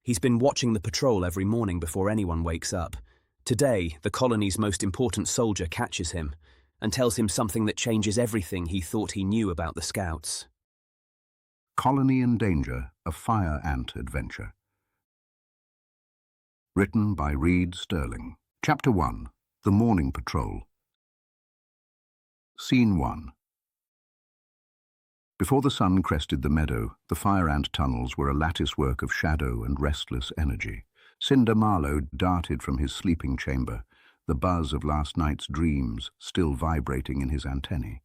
He's been watching the patrol every morning before anyone wakes up. Today, the colony's most important soldier catches him and tells him something that changes everything he thought he knew about the Scouts. Colony in Danger, a Fire Ant Adventure. Written by Reed Sterling. Chapter 1. The Morning Patrol. Scene 1. Before the sun crested the meadow, the fire ant tunnels were a lattice-work of shadow and restless energy. Cinder Marlowe darted from his sleeping chamber, the buzz of last night's dreams still vibrating in his antennae.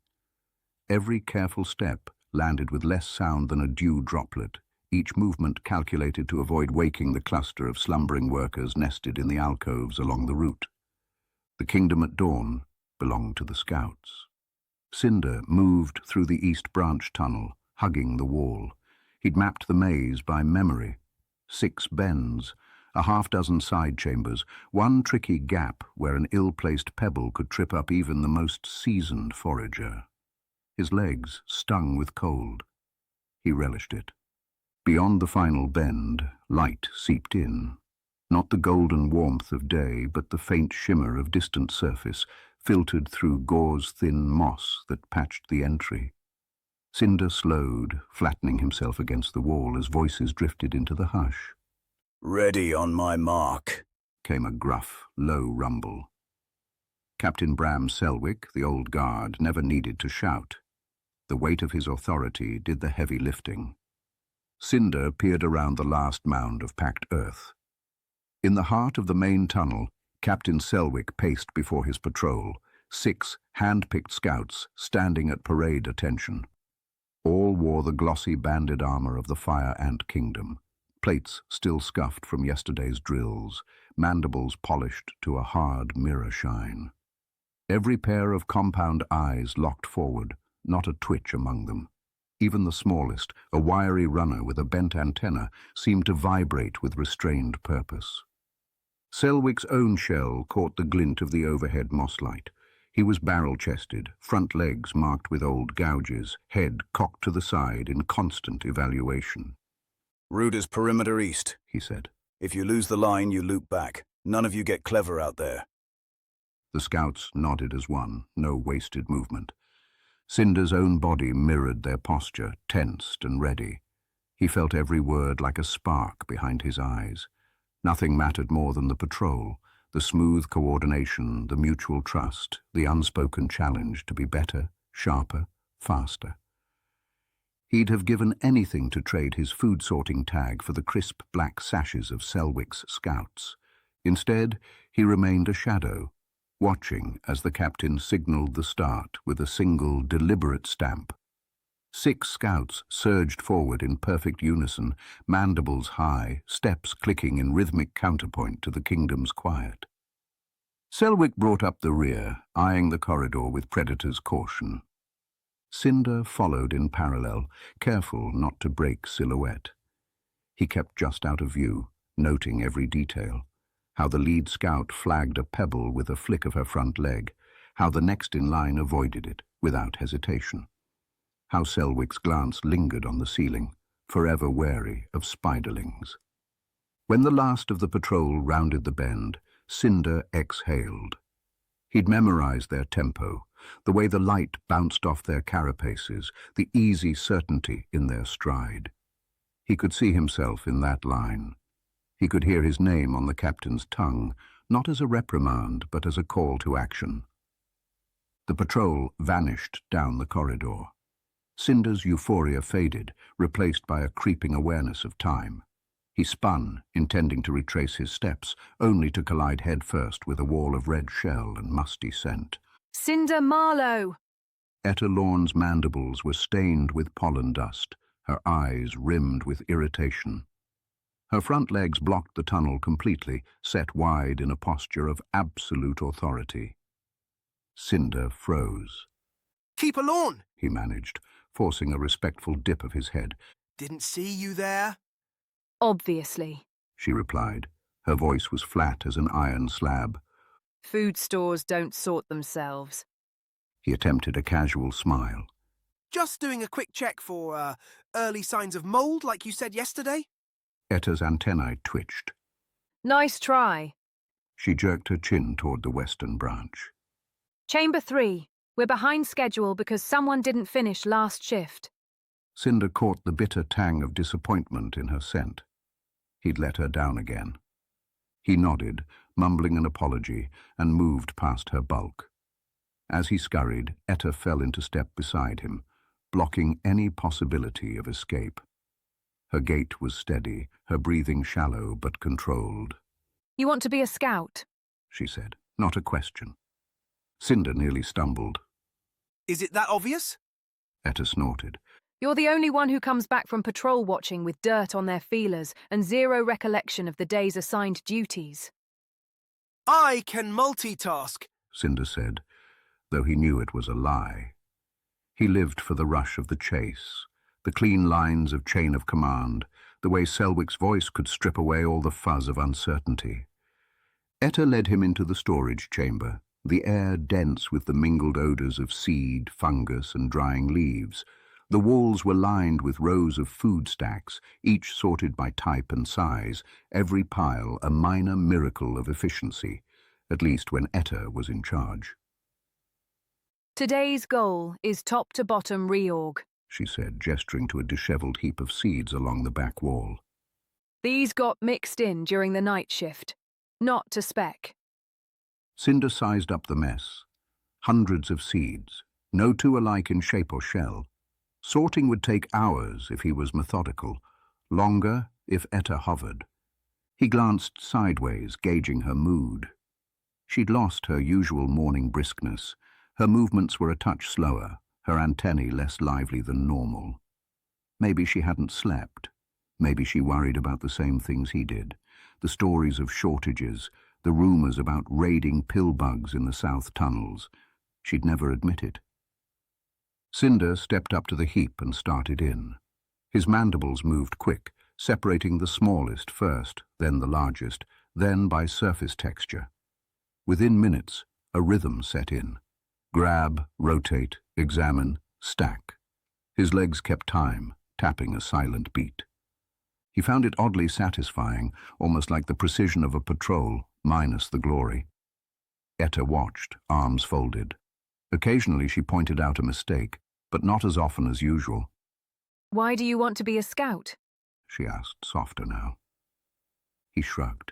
Every careful step landed with less sound than a dew droplet, each movement calculated to avoid waking the cluster of slumbering workers nested in the alcoves along the route. The kingdom at dawn belonged to the Scouts. Cinder moved through the East Branch tunnel, hugging the wall. He'd mapped the maze by memory. 6 bends, a half-dozen side chambers, one tricky gap where an ill-placed pebble could trip up even the most seasoned forager. His legs stung with cold. He relished it. Beyond the final bend, light seeped in. Not the golden warmth of day, but the faint shimmer of distant surface, filtered through gauze-thin moss that patched the entry. Cinder slowed, flattening himself against the wall as voices drifted into the hush. "Ready on my mark," came a gruff, low rumble. Captain Bram Selwick, the old guard, never needed to shout. The weight of his authority did the heavy lifting. Cinder peered around the last mound of packed earth. In the heart of the main tunnel, Captain Selwick paced before his patrol, 6 hand-picked scouts standing at parade attention. All wore the glossy banded armor of the Fire Ant Kingdom, plates still scuffed from yesterday's drills, mandibles polished to a hard mirror shine. Every pair of compound eyes locked forward, not a twitch among them. Even the smallest, a wiry runner with a bent antenna, seemed to vibrate with restrained purpose. Selwick's own shell caught the glint of the overhead mosslight. He was barrel-chested, front legs marked with old gouges, head cocked to the side in constant evaluation. "Route is perimeter east," he said. "If you lose the line, you loop back. None of you get clever out there." The scouts nodded as one, no wasted movement. Cinder's own body mirrored their posture, tensed and ready. He felt every word like a spark behind his eyes. Nothing mattered more than the patrol, the smooth coordination, the mutual trust, the unspoken challenge to be better, sharper, faster. He'd have given anything to trade his food-sorting tag for the crisp black sashes of Selwick's scouts. Instead, he remained a shadow, watching as the captain signaled the start with a single, deliberate stamp. 6 scouts surged forward in perfect unison, mandibles high, steps clicking in rhythmic counterpoint to the kingdom's quiet. Selwick brought up the rear, eyeing the corridor with predator's caution. Cinder followed in parallel, careful not to break silhouette. He kept just out of view, noting every detail. How the lead scout flagged a pebble with a flick of her front leg, how the next in line avoided it, without hesitation. How Selwick's glance lingered on the ceiling, forever wary of spiderlings. When the last of the patrol rounded the bend, Cinder exhaled. He'd memorized their tempo, the way the light bounced off their carapaces, the easy certainty in their stride. He could see himself in that line. He could hear his name on the captain's tongue, not as a reprimand, but as a call to action. The patrol vanished down the corridor. Cinder's euphoria faded, replaced by a creeping awareness of time. He spun, intending to retrace his steps, only to collide headfirst with a wall of red shell and musty scent. "Cinder Marlowe!" Etta Lorne's mandibles were stained with pollen dust, her eyes rimmed with irritation. Her front legs blocked the tunnel completely, set wide in a posture of absolute authority. Cinder froze. "Keeper Lorne," he managed, forcing a respectful dip of his head. "Didn't see you there." "Obviously," she replied. Her voice was flat as an iron slab. "Food stores don't sort themselves." He attempted a casual smile. "Just doing a quick check for, early signs of mold like you said yesterday." Etta's antennae twitched. Nice try. She jerked her chin toward the western branch. Chamber 3. We're behind schedule because someone didn't finish last shift. Cinder caught the bitter tang of disappointment in her scent. He'd let her down again. He nodded, mumbling an apology, and moved past her bulk. As he scurried, Etta fell into step beside him, blocking any possibility of escape. Her gait was steady, her breathing shallow but controlled. You want to be a scout? She said, not a question. Cinder nearly stumbled. Is it that obvious? Etta snorted. You're the only one who comes back from patrol watching with dirt on their feelers and zero recollection of the day's assigned duties. I can multitask, Cinder said, though he knew it was a lie. He lived for the rush of the chase, the clean lines of chain of command, the way Selwick's voice could strip away all the fuzz of uncertainty. Etta led him into the storage chamber, the air dense with the mingled odors of seed, fungus, and drying leaves. The walls were lined with rows of food stacks, each sorted by type and size, every pile a minor miracle of efficiency, at least when Etta was in charge. Today's goal is top-to-bottom reorg, She said, gesturing to a disheveled heap of seeds along the back wall. These got mixed in during the night shift, not to spec. Cinder sized up the mess. Hundreds of seeds, no two alike in shape or shell. Sorting would take hours if he was methodical, longer if Etta hovered. He glanced sideways, gauging her mood. She'd lost her usual morning briskness. Her movements were a touch slower, her antennae less lively than normal. Maybe she hadn't slept. Maybe she worried about the same things he did. The stories of shortages, the rumors about raiding pill bugs in the south tunnels. She'd never admit it. Cinder stepped up to the heap and started in. His mandibles moved quick, separating the smallest first, then the largest, then by surface texture. Within minutes, a rhythm set in. Grab, rotate, examine, stack. His legs kept time, tapping a silent beat. He found it oddly satisfying, almost like the precision of a patrol, minus the glory. Etta watched, arms folded. Occasionally she pointed out a mistake, but not as often as usual. Why do you want to be a scout? She asked, softer now. He shrugged.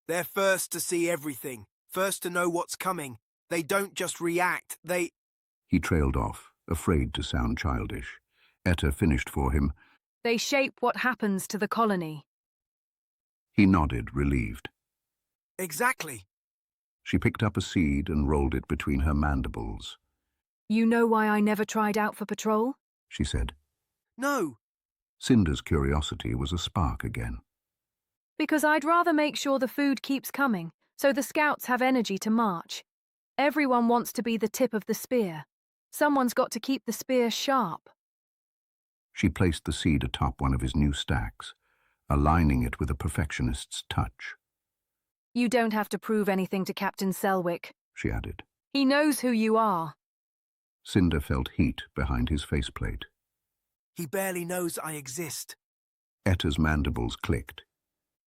They're first to see everything, first to know what's coming. They don't just react, they... He trailed off, afraid to sound childish. Etta finished for him. They shape what happens to the colony. He nodded, relieved. Exactly. She picked up a seed and rolled it between her mandibles. You know why I never tried out for patrol? She said. No. Cinder's curiosity was a spark again. Because I'd rather make sure the food keeps coming, so the scouts have energy to march. Everyone wants to be the tip of the spear. Someone's got to keep the spear sharp. She placed the seed atop one of his new stacks, aligning it with a perfectionist's touch. You don't have to prove anything to Captain Selwick, She added. He knows who you are. Cinder felt heat behind his faceplate. He barely knows I exist. Etta's mandibles clicked.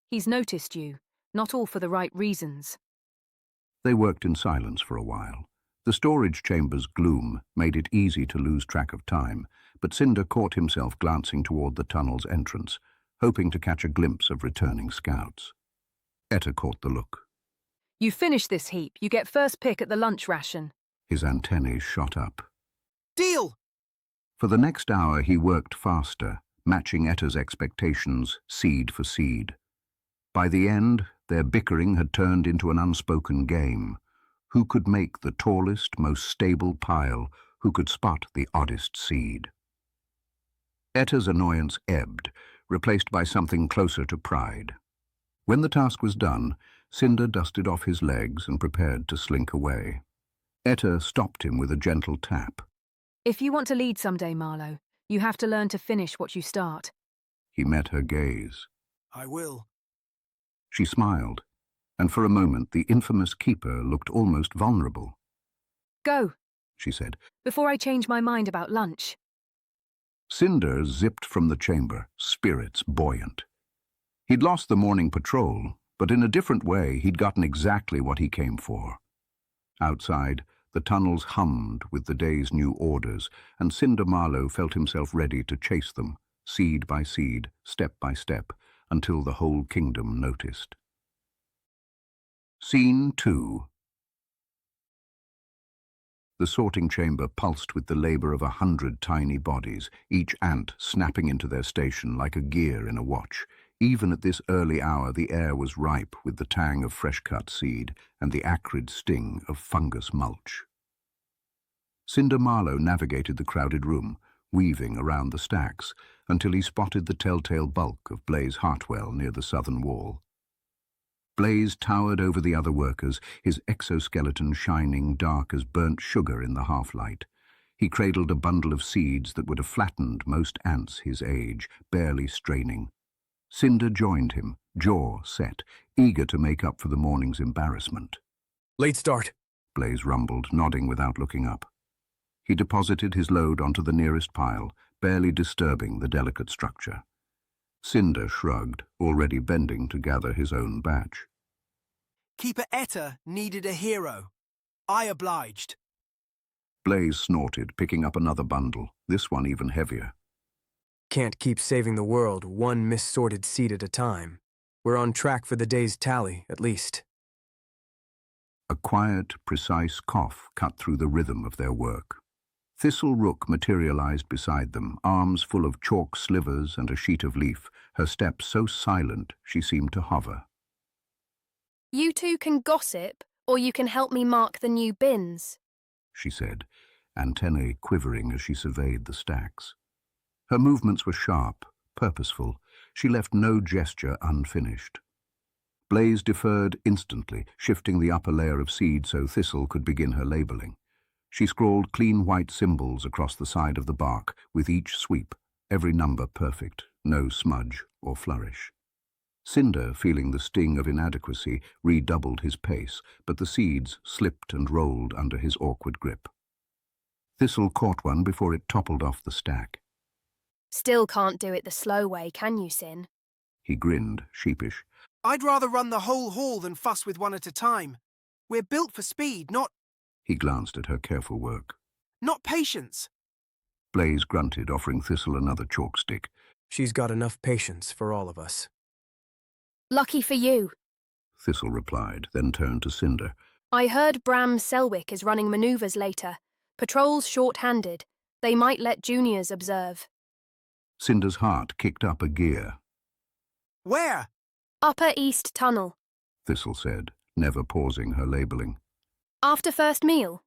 He's noticed you, not all for the right reasons. They worked in silence for a while. The storage chamber's gloom made it easy to lose track of time, but Cinder caught himself glancing toward the tunnel's entrance, hoping to catch a glimpse of returning scouts. Etta caught the look. You finish this heap, you get first pick at the lunch ration. His antennae shot up. Deal! For the next hour he worked faster, matching Etta's expectations seed for seed. By the end, their bickering had turned into an unspoken game. Who could make the tallest, most stable pile? Who could spot the oddest seed? Etta's annoyance ebbed, replaced by something closer to pride. When the task was done, Cinder dusted off his legs and prepared to slink away. Etta stopped him with a gentle tap. If you want to lead someday, Marlowe, you have to learn to finish what you start. He met her gaze. I will. She smiled, and for a moment the infamous keeper looked almost vulnerable. Go, She said. before I change my mind about lunch. Cinder zipped from the chamber, spirits buoyant. He'd lost the morning patrol, but in a different way he'd gotten exactly what he came for. Outside, the tunnels hummed with the day's new orders, and Cinder Marlowe felt himself ready to chase them, seed by seed, step by step, until the whole kingdom noticed. Scene 2. The sorting chamber pulsed with the labor of 100 tiny bodies, each ant snapping into their station like a gear in a watch. Even at this early hour, the air was ripe with the tang of fresh-cut seed and the acrid sting of fungus mulch. Cinder Marlowe navigated the crowded room, weaving around the stacks, until he spotted the telltale bulk of Blaze Hartwell near the southern wall. Blaze towered over the other workers, his exoskeleton shining dark as burnt sugar in the half-light. He cradled a bundle of seeds that would have flattened most ants his age, barely straining. Cinder joined him, jaw set, eager to make up for the morning's embarrassment. Late start, Blaze rumbled, nodding without looking up. He deposited his load onto the nearest pile, barely disturbing the delicate structure. Cinder shrugged, already bending to gather his own batch. Keeper Etta needed a hero. I obliged. Blaze snorted, picking up another bundle, this one even heavier. Can't keep saving the world one missorted seed at a time. We're on track for the day's tally, at least. A quiet, precise cough cut through the rhythm of their work. Thistle Rook materialized beside them, arms full of chalk slivers and a sheet of leaf, her step so silent she seemed to hover. You two can gossip, or you can help me mark the new bins, she said, antennae quivering as she surveyed the stacks. Her movements were sharp, purposeful. She left no gesture unfinished. Blaze deferred instantly, shifting the upper layer of seed so Thistle could begin her labeling. She scrawled clean white symbols across the side of the bark, with each sweep, every number perfect, no smudge or flourish. Cinder, feeling the sting of inadequacy, redoubled his pace, but the seeds slipped and rolled under his awkward grip. Thistle caught one before it toppled off the stack. Still can't do it the slow way, can you, Sin? He grinned, sheepish. I'd rather run the whole haul than fuss with one at a time. We're built for speed, not He glanced at her careful work. patience. Blaze grunted, offering Thistle another chalk stick. She's got enough patience for all of us. Lucky for you. Thistle replied, then turned to Cinder. I heard Bram Selwick is running manoeuvres later. Patrols short-handed. They might let juniors observe. Cinder's heart kicked up a gear. Where? Upper East Tunnel. Thistle said, never pausing her labeling. After first meal.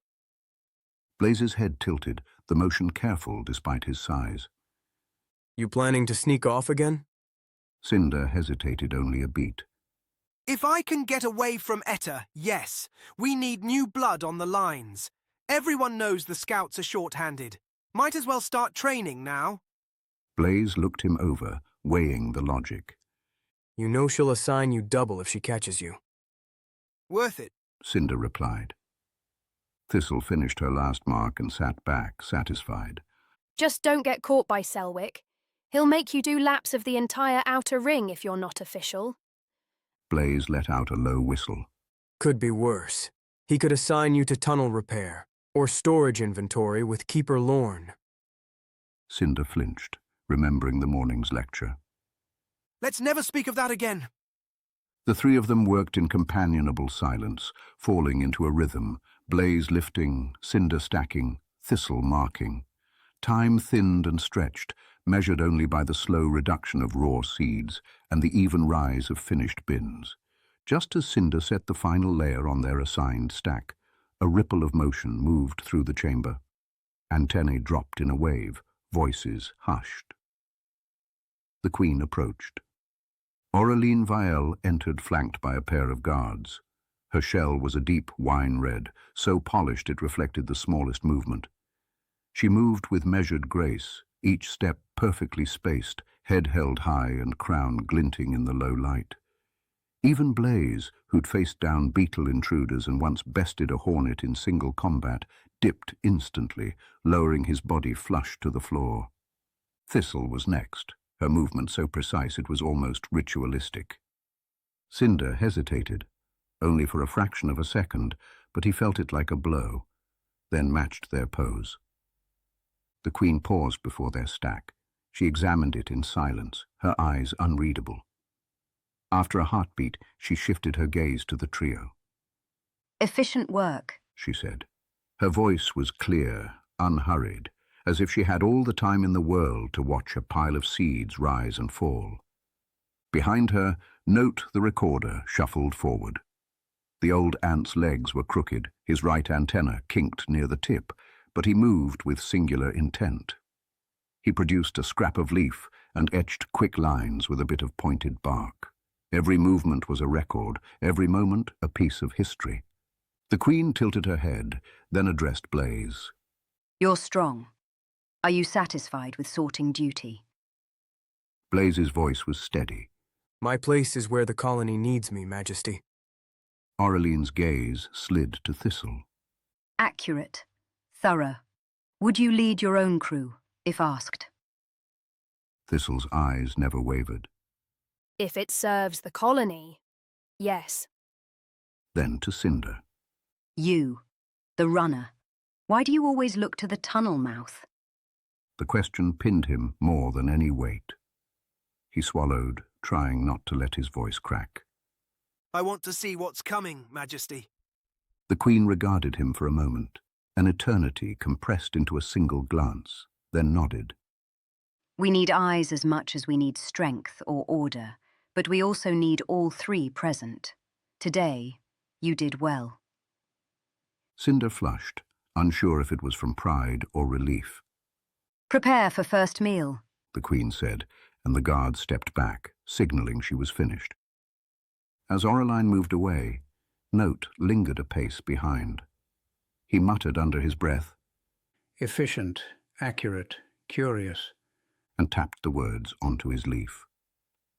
Blaze's head tilted, the motion careful despite his size. You planning to sneak off again? Cinder hesitated only a beat. If I can get away from Etta, yes. We need new blood on the lines. Everyone knows the scouts are short-handed. Might as well start training now. Blaze looked him over, weighing the logic. You know she'll assign you double if she catches you. Worth it. Cinder replied. Thistle finished her last mark and sat back, satisfied. Just don't get caught by Selwick. He'll make you do laps of the entire outer ring if you're not official. Blaze let out a low whistle. Could be worse. He could assign you to tunnel repair, or storage inventory with Keeper Lorne. Cinder flinched, remembering the morning's lecture. Let's never speak of that again. The three of them worked in companionable silence, falling into a rhythm, Blaze lifting, Cinder stacking, Thistle marking. Time thinned and stretched, measured only by the slow reduction of raw seeds and the even rise of finished bins. Just as Cinder set the final layer on their assigned stack, a ripple of motion moved through the chamber. Antennae dropped in a wave, voices hushed. The Queen approached. Orlene Vile entered flanked by a pair of guards. Her shell was a deep wine red, so polished it reflected the smallest movement. She moved with measured grace, each step perfectly spaced, head held high and crown glinting in the low light. Even Blaze, who'd faced down beetle intruders and once bested a hornet in single combat, dipped instantly, lowering his body flush to the floor. Thistle was next, her movement so precise it was almost ritualistic. Cinder hesitated, only for a fraction of a second, but he felt it like a blow, then matched their pose. The Queen paused before their stack. She examined it in silence, her eyes unreadable. After a heartbeat, she shifted her gaze to the trio. Efficient work, She said. Her voice was clear, unhurried, as if she had all the time in the world to watch a pile of seeds rise and fall. Behind her, Note the recorder shuffled forward. The old ant's legs were crooked, his right antenna kinked near the tip, but he moved with singular intent. He produced a scrap of leaf and etched quick lines with a bit of pointed bark. Every movement was a record, every moment a piece of history. The Queen tilted her head, then addressed Blaze. You're strong. Are you satisfied with sorting duty? Blaze's voice was steady. My place is where the colony needs me, Majesty. Orlene's gaze slid to Thistle. Accurate. Thorough. Would you lead your own crew, if asked? Thistle's eyes never wavered. If it serves the colony, yes. Then to Cinder. You, the runner. Why do you always look to the tunnel mouth? The question pinned him more than any weight. He swallowed, trying not to let his voice crack. I want to see what's coming, Majesty. The Queen regarded him for a moment, an eternity compressed into a single glance, then nodded. We need eyes as much as we need strength or order, but we also need all three present. Today, you did well. Cinder flushed, unsure if it was from pride or relief. Prepare for first meal, The Queen said, and the guard stepped back, signaling she was finished. As Orlene moved away, Note lingered a pace behind. He muttered under his breath, Efficient, accurate, curious, and tapped the words onto his leaf.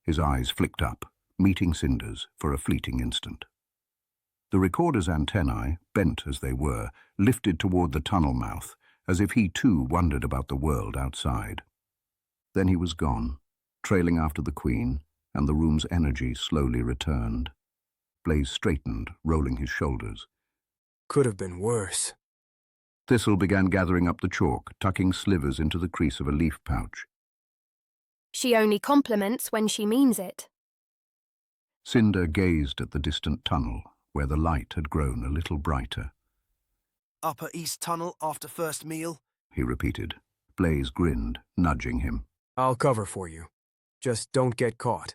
His eyes flicked up, meeting Cinder's for a fleeting instant. The recorder's antennae, bent as they were, lifted toward the tunnel mouth, as if he too wondered about the world outside. Then he was gone, trailing after the Queen, and the room's energy slowly returned. Blaze straightened, rolling his shoulders. Could have been worse. Thistle began gathering up the chalk, tucking slivers into the crease of a leaf pouch. She only compliments when she means it. Cinder gazed at the distant tunnel, where the light had grown a little brighter. Upper East Tunnel after first meal. He repeated. Blaze grinned, nudging him. I'll cover for you. Just don't get caught.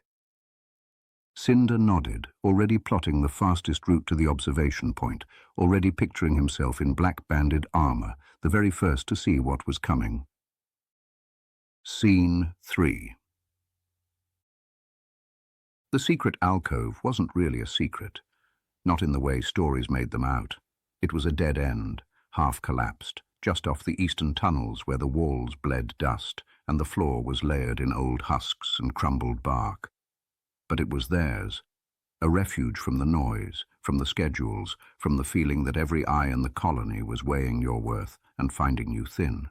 Cinder nodded, already plotting the fastest route to the observation point, already picturing himself in black-banded armor, the very first to see what was coming. Scene 3. The secret alcove wasn't really a secret, not in the way stories made them out. It was a dead end, half collapsed, just off the eastern tunnels where the walls bled dust and the floor was layered in old husks and crumbled bark. But it was theirs, a refuge from the noise, from the schedules, from the feeling that every eye in the colony was weighing your worth and finding you thin.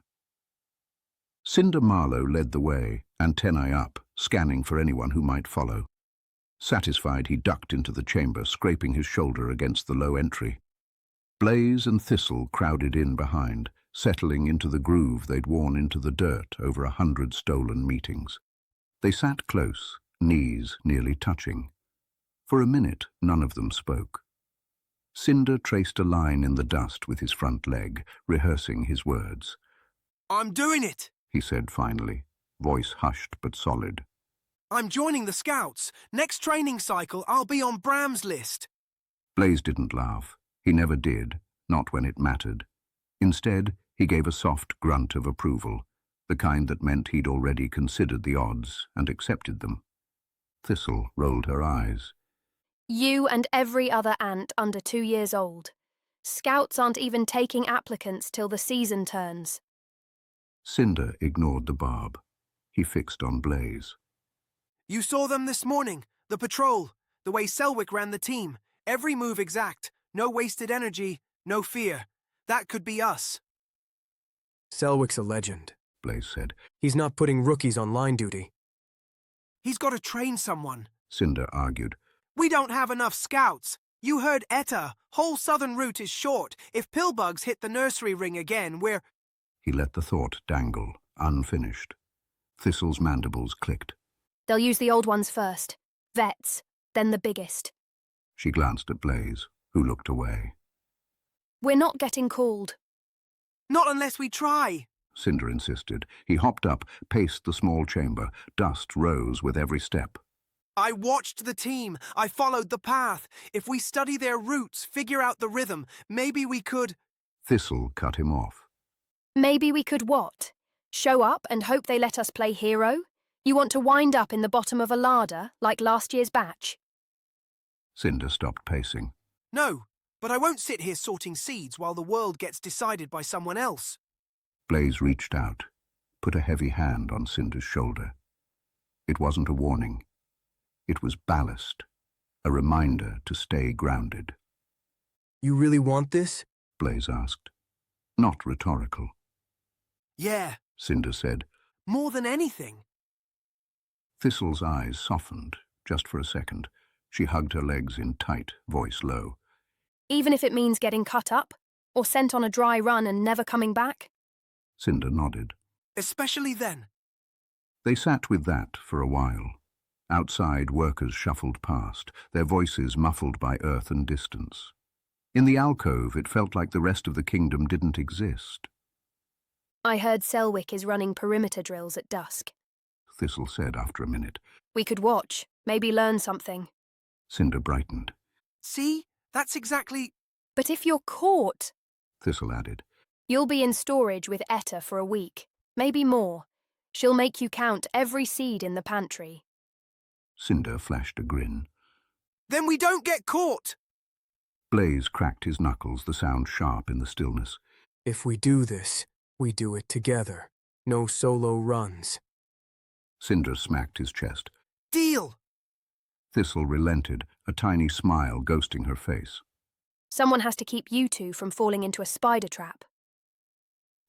Cinder Marlowe led the way, antennae up, scanning for anyone who might follow. Satisfied, he ducked into the chamber, scraping his shoulder against the low entry. Blaze and Thistle crowded in behind, settling into the groove they'd worn into the dirt over 100 stolen meetings. They sat close, knees nearly touching. For a minute, none of them spoke. Cinder traced a line in the dust with his front leg, rehearsing his words. I'm doing it, he said finally, voice hushed but solid. I'm joining the Scouts. Next training cycle, I'll be on Bram's list. Blaze didn't laugh. He never did, not when it mattered. Instead, he gave a soft grunt of approval, the kind that meant he'd already considered the odds and accepted them. Thistle rolled her eyes. You and every other ant under 2 years old. Scouts aren't even taking applicants till the season turns. Cinder ignored the barb. He fixed on Blaze. You saw them this morning, the patrol, the way Selwick ran the team. Every move exact, no wasted energy, no fear. That could be us. Selwick's a legend, Blaze said. He's not putting rookies on line duty. He's got to train someone. Cinder argued. We don't have enough scouts. You heard Etta. Whole southern route is short. If pillbugs hit the nursery ring again, we're... He let the thought dangle, unfinished. Thistle's mandibles clicked. They'll use the old ones first. Vets, then the biggest. She glanced at Blaze, who looked away. We're not getting called. Not unless we try. Cinder insisted. He hopped up, paced the small chamber. Dust rose with every step. I watched the team. I followed the path. If we study their routes, figure out the rhythm, maybe we could... Thistle cut him off. Maybe we could what? Show up and hope they let us play hero? You want to wind up in the bottom of a larder, like last year's batch? Cinder stopped pacing. No, but I won't sit here sorting seeds while the world gets decided by someone else. Blaze reached out, put a heavy hand on Cinder's shoulder. It wasn't a warning. It was ballast, a reminder to stay grounded. You really want this? Blaze asked. Not rhetorical. Yeah, Cinder said. more than anything. Thistle's eyes softened, just for a second. She hugged her legs in tight, voice low. Even if it means getting cut up? Or sent on a dry run and never coming back? Cinder nodded. Especially then. They sat with that for a while. Outside, workers shuffled past, their voices muffled by earth and distance. In the alcove, it felt like the rest of the kingdom didn't exist. I heard Selwick is running perimeter drills at dusk. Thistle said after a minute. We could watch, maybe learn something. Cinder brightened. See? That's exactly... But if you're caught, Thistle added. you'll be in storage with Etta for a week, maybe more. She'll make you count every seed in the pantry. Cinder flashed a grin. Then we don't get caught! Blaze cracked his knuckles, the sound sharp in the stillness. If we do this, we do it together. No solo runs. Cinder smacked his chest. Deal! Thistle relented, a tiny smile ghosting her face. Someone has to keep you two from falling into a spider trap.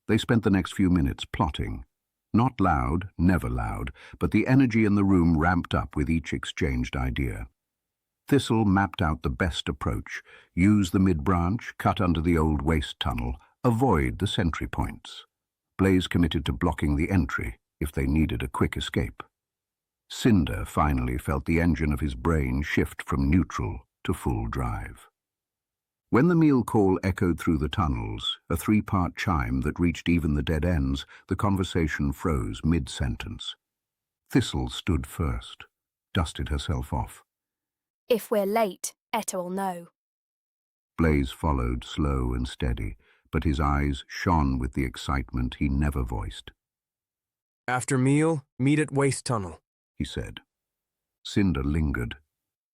They spent the next few minutes plotting. Not loud, never loud, but the energy in the room ramped up with each exchanged idea. Thistle mapped out the best approach. Use the mid-branch, cut under the old waste tunnel, avoid the sentry points. Blaze committed to blocking the entry if they needed a quick escape. Cinder finally felt the engine of his brain shift from neutral to full drive. When the meal call echoed through the tunnels, a three-part chime that reached even the dead ends, the conversation froze mid-sentence. Thistle stood first, dusted herself off. If we're late, Etta will know. Blaze followed, slow and steady, but his eyes shone with the excitement he never voiced. After meal, meet at waste tunnel, he said. Cinder lingered.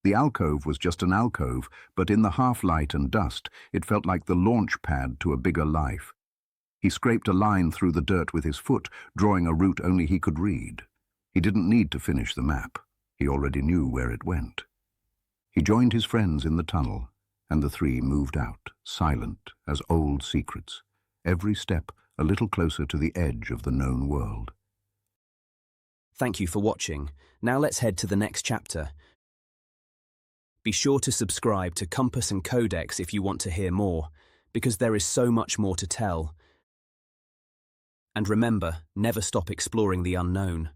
The alcove was just an alcove, but in the half-light and dust, it felt like the launch pad to a bigger life. He scraped a line through the dirt with his foot, drawing a route only he could read. He didn't need to finish the map. He already knew where it went. He joined his friends in the tunnel, and the three moved out, silent as old secrets, every step a little closer to the edge of the known world. Thank you for watching. Now let's head to the next chapter. Be sure to subscribe to Compass and Codex if you want to hear more, because there is so much more to tell. And remember, never stop exploring the unknown.